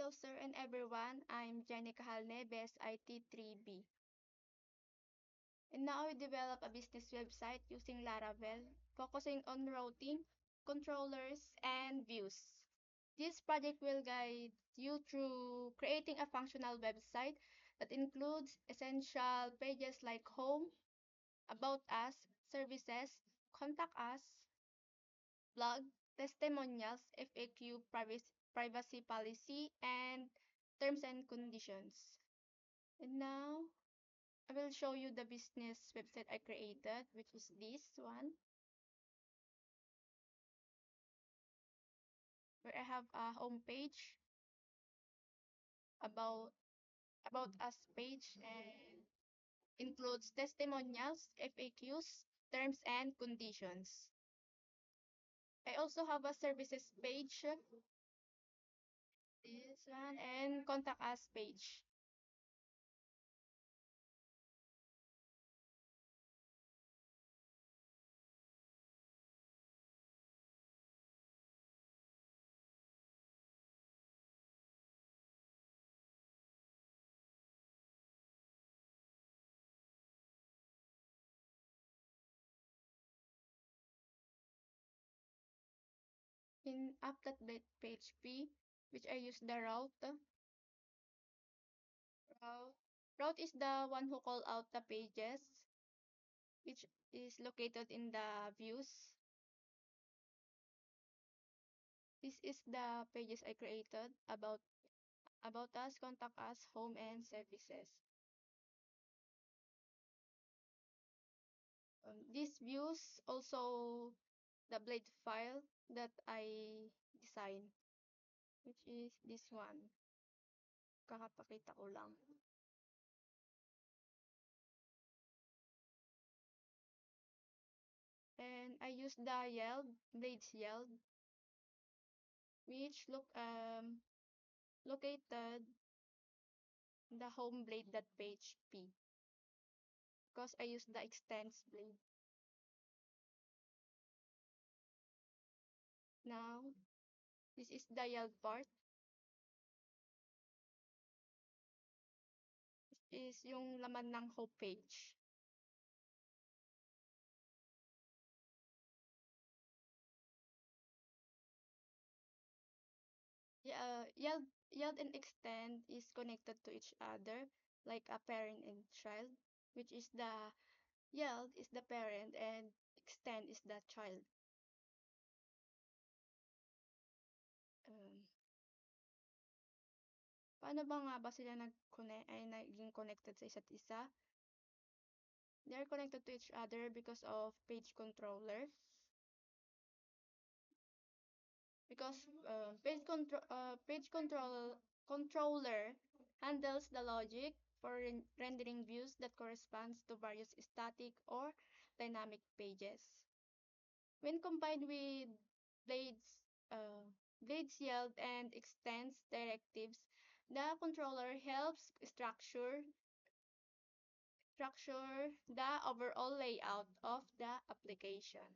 Hello, sir and everyone. I'm Jenny Cahalne, Best IT 3B. And now we develop a business website using Laravel, focusing on routing, controllers, and views. This project will guide you through creating a functional website that includes essential pages like home, about us, services, contact us, blog, testimonials, FAQ, privacy policy, and terms and conditions. And now I will show you the business website I created, which is this one, where I have a home page, about about us page, and includes testimonials, FAQs, terms and conditions. I also have a services page, this one, and contact us page. In applet PHP, which I use the route. Route is the one who call out the pages, which is located in the views. This is the pages I created about us, contact us, home, and services. These views also the blade file that I designed, which is this one. Kakapakita ko lang. And I use the blades yield, which located the home blade.php because I use the extends blade. Now, this is the yield part. This is yung laman ng home page. Yeah, yield and extend is connected to each other like a parent and child, which is the yield is the parent and extend is the child. Um, Paano ba nga ba sila naging connected sa isa't isa? They are connected to each other because of page controller. Because controller handles the logic for rendering views that corresponds to various static or dynamic pages. When combined with blades, blades yield and extends directives, the controller helps structure the overall layout of the application.